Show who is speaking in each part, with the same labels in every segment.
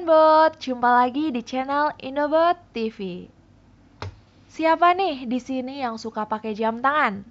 Speaker 1: Fanbot, jumpa lagi di channel Innobot TV. Siapa nih di sini yang suka pakai jam tangan?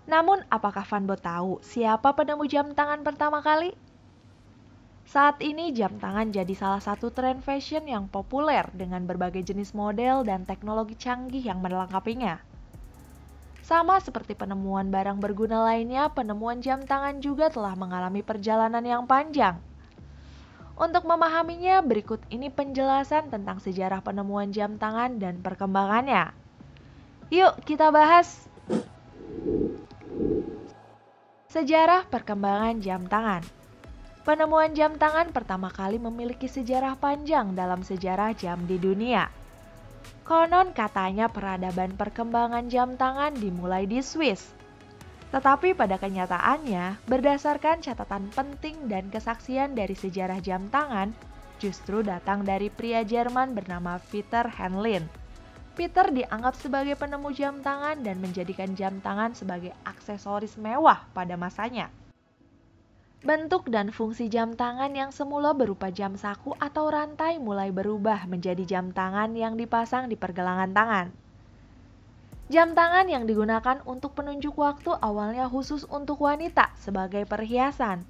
Speaker 1: Namun, apakah Fanbot tahu siapa penemu jam tangan pertama kali? Saat ini jam tangan jadi salah satu tren fashion yang populer dengan berbagai jenis model dan teknologi canggih yang melengkapinya. Sama seperti penemuan barang berguna lainnya, penemuan jam tangan juga telah mengalami perjalanan yang panjang. Untuk memahaminya, berikut ini penjelasan tentang sejarah penemuan jam tangan dan perkembangannya. Yuk kita bahas. Sejarah perkembangan jam tangan. Penemuan jam tangan pertama kali memiliki sejarah panjang dalam sejarah jam di dunia. Konon katanya peradaban perkembangan jam tangan dimulai di Swiss. Tetapi pada kenyataannya, berdasarkan catatan penting dan kesaksian dari sejarah jam tangan, justru datang dari pria Jerman bernama Peter Henlin. Peter dianggap sebagai penemu jam tangan dan menjadikan jam tangan sebagai aksesoris mewah pada masanya. Bentuk dan fungsi jam tangan yang semula berupa jam saku atau rantai mulai berubah menjadi jam tangan yang dipasang di pergelangan tangan. Jam tangan yang digunakan untuk penunjuk waktu awalnya khusus untuk wanita sebagai perhiasan.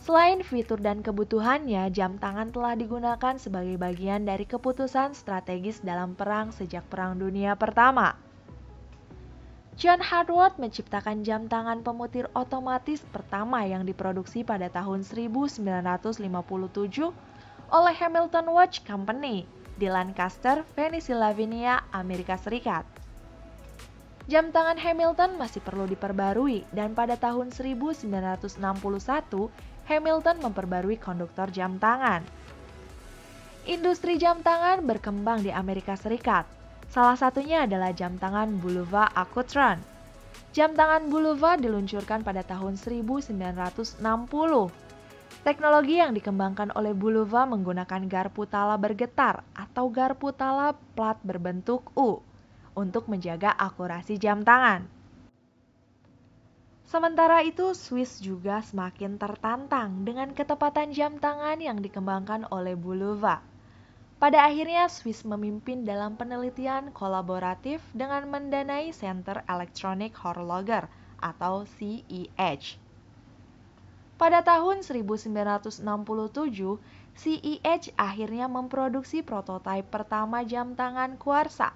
Speaker 1: Selain fitur dan kebutuhannya, jam tangan telah digunakan sebagai bagian dari keputusan strategis dalam perang sejak Perang Dunia Pertama. John Hartward menciptakan jam tangan pemutir otomatis pertama yang diproduksi pada tahun 1957 oleh Hamilton Watch Company di Lancaster, Pennsylvania, Amerika Serikat. Jam tangan Hamilton masih perlu diperbarui dan pada tahun 1961 Hamilton memperbarui konduktor jam tangan. Industri jam tangan berkembang di Amerika Serikat. Salah satunya adalah jam tangan Bulova Accutron. Jam tangan Bulova diluncurkan pada tahun 1960. Teknologi yang dikembangkan oleh Bulova menggunakan garpu tala bergetar atau garpu tala plat berbentuk U untuk menjaga akurasi jam tangan. Sementara itu, Swiss juga semakin tertantang dengan ketepatan jam tangan yang dikembangkan oleh Bulova. Pada akhirnya, Swiss memimpin dalam penelitian kolaboratif dengan mendanai Center Electronic Horloger atau CEH. Pada tahun 1967, CEH akhirnya memproduksi prototipe pertama jam tangan kuarsa.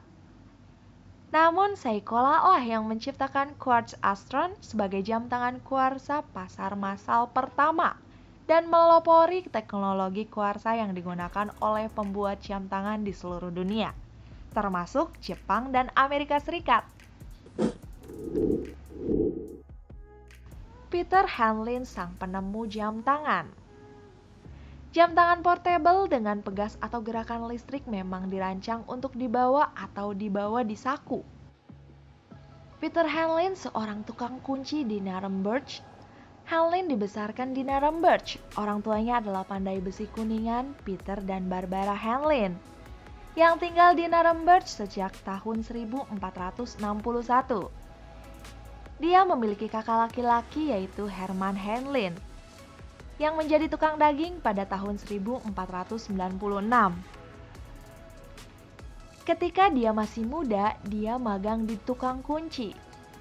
Speaker 1: Namun, Seikola lah yang menciptakan Quartz Astron sebagai jam tangan kuarsa pasar massal pertama dan melopori teknologi kuarsa yang digunakan oleh pembuat jam tangan di seluruh dunia, termasuk Jepang dan Amerika Serikat. Peter Henlin, sang penemu jam tangan. Jam tangan portable dengan pegas atau gerakan listrik memang dirancang untuk dibawa atau dibawa di saku. Peter Henlin, seorang tukang kunci di Nuremberg. Henlin dibesarkan di Nuremberg. Orang tuanya adalah pandai besi Kuningan, Peter dan Barbara Henlin, yang tinggal di Nuremberg sejak tahun 1461. Dia memiliki kakak laki-laki yaitu Hermann Henlin, yang menjadi tukang daging pada tahun 1496. Ketika dia masih muda, dia magang di tukang kunci.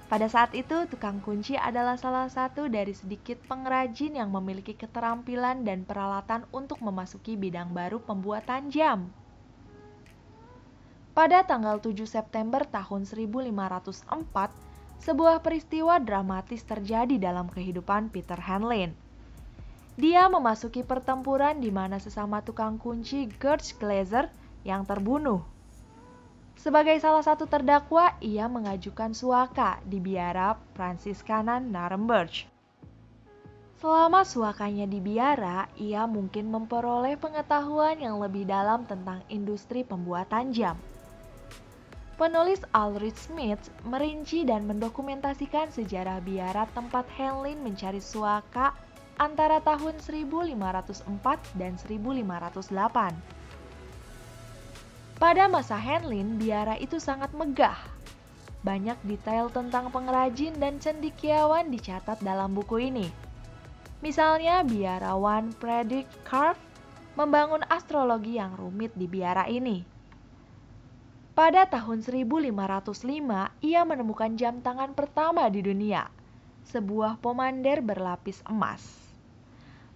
Speaker 1: Pada saat itu, tukang kunci adalah salah satu dari sedikit pengrajin yang memiliki keterampilan dan peralatan untuk memasuki bidang baru pembuatan jam. Pada tanggal 7 September tahun 1504, sebuah peristiwa dramatis terjadi dalam kehidupan Peter Henlin. Dia memasuki pertempuran di mana sesama tukang kunci Gerd Glaser yang terbunuh. Sebagai salah satu terdakwa, ia mengajukan suaka di biara Fransiskanan Nuremberg. Selama suakanya di biara, ia mungkin memperoleh pengetahuan yang lebih dalam tentang industri pembuatan jam. Penulis Ulrich Smith merinci dan mendokumentasikan sejarah biara tempat Henlin mencari suaka antara tahun 1504 dan 1508. Pada masa Henlin, biara itu sangat megah. Banyak detail tentang pengrajin dan cendekiawan dicatat dalam buku ini. Misalnya biarawan Frederick Karp membangun astrologi yang rumit di biara ini. Pada tahun 1505, ia menemukan jam tangan pertama di dunia, sebuah pomander berlapis emas.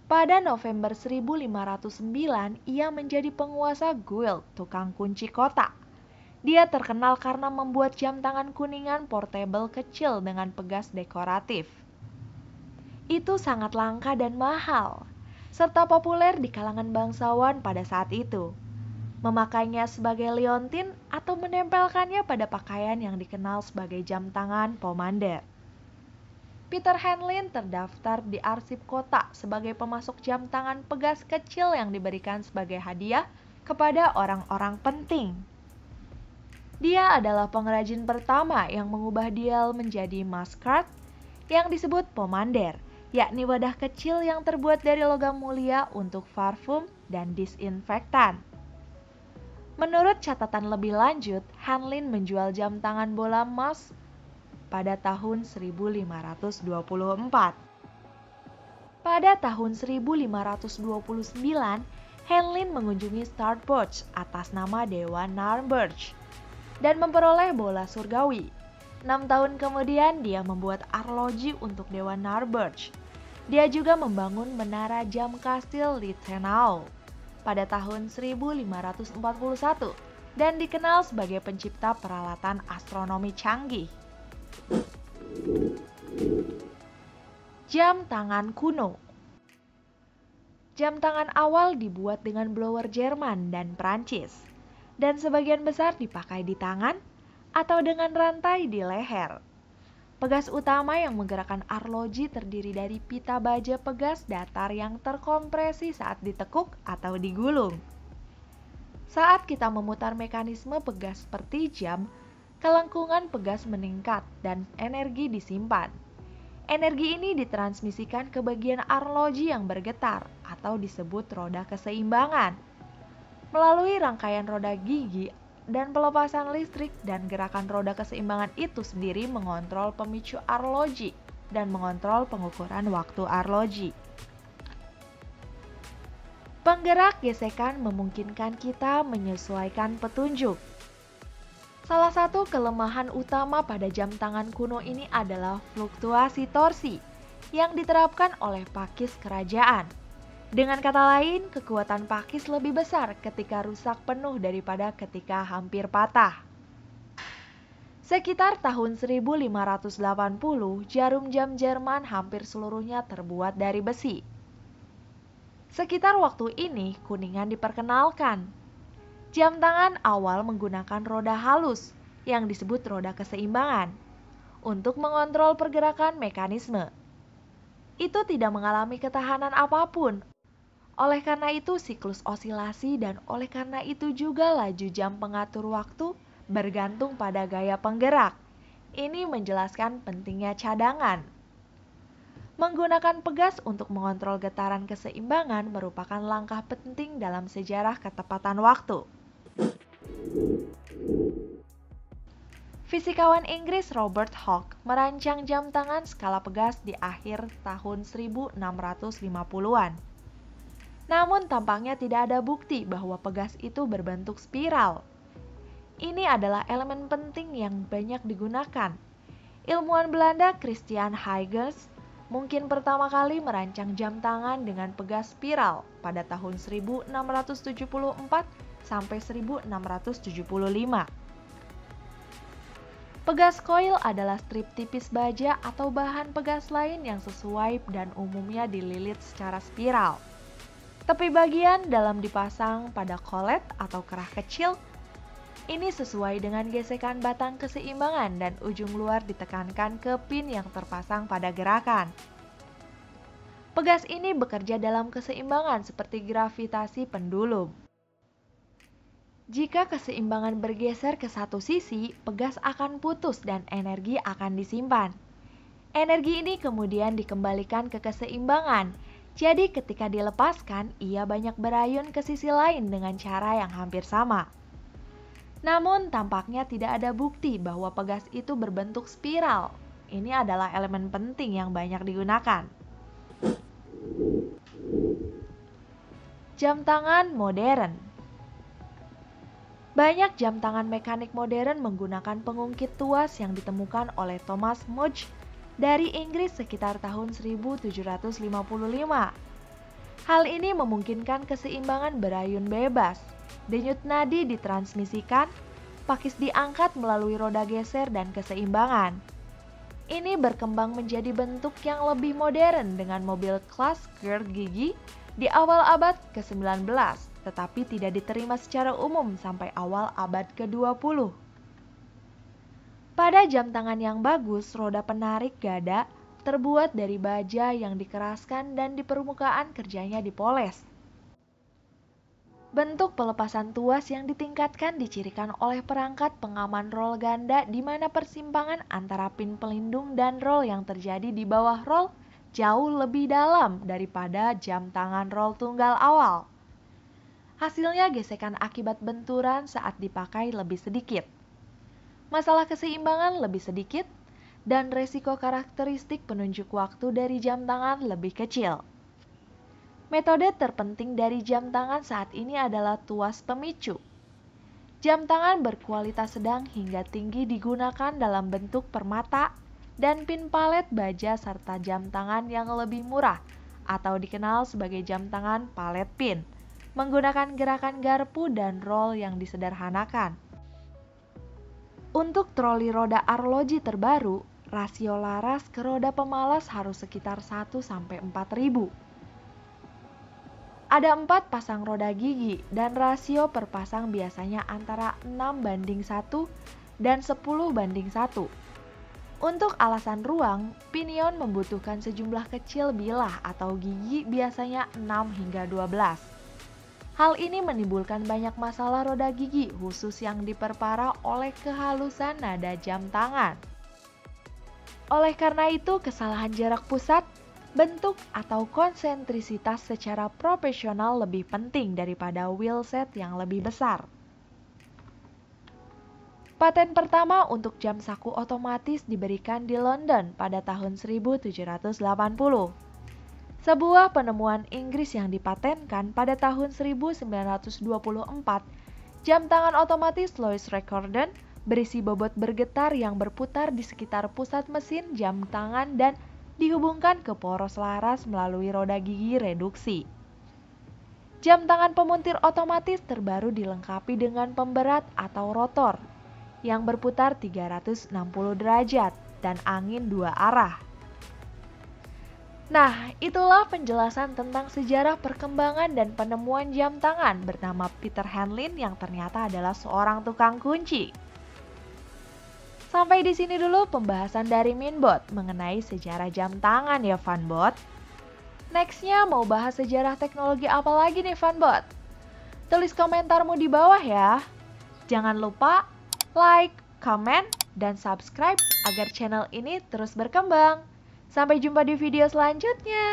Speaker 1: Pada November 1509, ia menjadi penguasa guild tukang kunci kota. Dia terkenal karena membuat jam tangan kuningan portable kecil dengan pegas dekoratif. Itu sangat langka dan mahal, serta populer di kalangan bangsawan pada saat itu. Memakainya sebagai liontin atau menempelkannya pada pakaian yang dikenal sebagai jam tangan pomander. Peter Henlin terdaftar di arsip kota sebagai pemasok jam tangan pegas kecil yang diberikan sebagai hadiah kepada orang-orang penting. Dia adalah pengrajin pertama yang mengubah dial menjadi Muscat yang disebut pomander, yakni wadah kecil yang terbuat dari logam mulia untuk parfum dan disinfektan. Menurut catatan lebih lanjut, Henlin menjual jam tangan bola emas pada tahun 1524. Pada tahun 1529, Henlin mengunjungi Starbucks atas nama Dewa Narberth dan memperoleh bola surgawi. 6 tahun kemudian dia membuat arloji untuk Dewa Narberth. Dia juga membangun menara jam kastil Lithenau pada tahun 1541 dan dikenal sebagai pencipta peralatan astronomi canggih. Jam tangan kuno. Jam tangan awal dibuat dengan blower Jerman dan Prancis, dan sebagian besar dipakai di tangan atau dengan rantai di leher. Pegas utama yang menggerakkan arloji terdiri dari pita baja pegas datar yang terkompresi saat ditekuk atau digulung. Saat kita memutar mekanisme pegas seperti jam, kelengkungan pegas meningkat dan energi disimpan. Energi ini ditransmisikan ke bagian arloji yang bergetar atau disebut roda keseimbangan. Melalui rangkaian roda gigi dan pelepasan listrik dan gerakan roda keseimbangan itu sendiri mengontrol pemicu arloji dan mengontrol pengukuran waktu arloji. Penggerak gesekan memungkinkan kita menyesuaikan petunjuk. Salah satu kelemahan utama pada jam tangan kuno ini adalah fluktuasi torsi yang diterapkan oleh pakis kerajaan. Dengan kata lain, kekuatan pakis lebih besar ketika rusak penuh daripada ketika hampir patah. Sekitar tahun 1580, jarum jam Jerman hampir seluruhnya terbuat dari besi. Sekitar waktu ini, kuningan diperkenalkan. Jam tangan awal menggunakan roda halus yang disebut roda keseimbangan untuk mengontrol pergerakan mekanisme. Itu tidak mengalami ketahanan apapun. Oleh karena itu siklus osilasi dan oleh karena itu juga laju jam pengatur waktu bergantung pada gaya penggerak. Ini menjelaskan pentingnya cadangan. Menggunakan pegas untuk mengontrol getaran keseimbangan merupakan langkah penting dalam sejarah ketepatan waktu. Fisikawan Inggris Robert Hooke merancang jam tangan skala pegas di akhir tahun 1650-an. Namun tampaknya tidak ada bukti bahwa pegas itu berbentuk spiral. Ini adalah elemen penting yang banyak digunakan. Ilmuwan Belanda Christian Huygens mungkin pertama kali merancang jam tangan dengan pegas spiral pada tahun 1674 sampai 1675. Pegas coil adalah strip tipis baja atau bahan pegas lain yang sesuai dan umumnya dililit secara spiral. Tepi bagian dalam dipasang pada collet atau kerah kecil. Ini sesuai dengan gesekan batang keseimbangan dan ujung luar ditekankan ke pin yang terpasang pada gerakan. Pegas ini bekerja dalam keseimbangan seperti gravitasi pendulum. Jika keseimbangan bergeser ke satu sisi, pegas akan putus dan energi akan disimpan. Energi ini kemudian dikembalikan ke keseimbangan. Jadi ketika dilepaskan, ia banyak berayun ke sisi lain dengan cara yang hampir sama. Namun tampaknya tidak ada bukti bahwa pegas itu berbentuk spiral. Ini adalah elemen penting yang banyak digunakan. Jam tangan modern. Banyak jam tangan mekanik modern menggunakan pengungkit tuas yang ditemukan oleh Thomas Mudge dari Inggris sekitar tahun 1755. Hal ini memungkinkan keseimbangan berayun bebas. Denyut nadi ditransmisikan, pakis diangkat melalui roda geser dan keseimbangan. Ini berkembang menjadi bentuk yang lebih modern dengan mobil kelas Kurt gigi di awal abad ke-19, tetapi tidak diterima secara umum sampai awal abad ke-20. Pada jam tangan yang bagus, roda penarik gada terbuat dari baja yang dikeraskan dan di permukaan kerjanya dipoles. Bentuk pelepasan tuas yang ditingkatkan dicirikan oleh perangkat pengaman roll ganda di mana persimpangan antara pin pelindung dan roll yang terjadi di bawah roll jauh lebih dalam daripada jam tangan roll tunggal awal. Hasilnya gesekan akibat benturan saat dipakai lebih sedikit. Masalah keseimbangan lebih sedikit, dan resiko karakteristik penunjuk waktu dari jam tangan lebih kecil. Metode terpenting dari jam tangan saat ini adalah tuas pemicu. Jam tangan berkualitas sedang hingga tinggi digunakan dalam bentuk permata dan pin palet baja serta jam tangan yang lebih murah atau dikenal sebagai jam tangan palet pin, menggunakan gerakan garpu dan roll yang disederhanakan. Untuk troli roda arloji terbaru, rasio laras ke roda pemalas harus sekitar 1-4 ribu. Ada 4 pasang roda gigi dan rasio per pasang biasanya antara 6:1 dan 10:1. Untuk alasan ruang, pinion membutuhkan sejumlah kecil bilah atau gigi biasanya 6 hingga 12. Hal ini menimbulkan banyak masalah roda gigi khusus yang diperparah oleh kehalusan nada jam tangan. Oleh karena itu, kesalahan jarak pusat, bentuk atau konsentrisitas secara profesional lebih penting daripada wheel set yang lebih besar. Paten pertama untuk jam saku otomatis diberikan di London pada tahun 1780. Sebuah penemuan Inggris yang dipatenkan pada tahun 1924, jam tangan otomatis Louis Recordon berisi bobot bergetar yang berputar di sekitar pusat mesin jam tangan dan dihubungkan ke poros laras melalui roda gigi reduksi. Jam tangan pemuntir otomatis terbaru dilengkapi dengan pemberat atau rotor yang berputar 360 derajat dan angin 2 arah. Nah, itulah penjelasan tentang sejarah perkembangan dan penemuan jam tangan bernama Peter Hanlin yang ternyata adalah seorang tukang kunci. Sampai di sini dulu pembahasan dari Minbot mengenai sejarah jam tangan ya Funbot. Nextnya mau bahas sejarah teknologi apa lagi nih Funbot? Tulis komentarmu di bawah ya. Jangan lupa like, comment, dan subscribe agar channel ini terus berkembang. Sampai jumpa di video selanjutnya.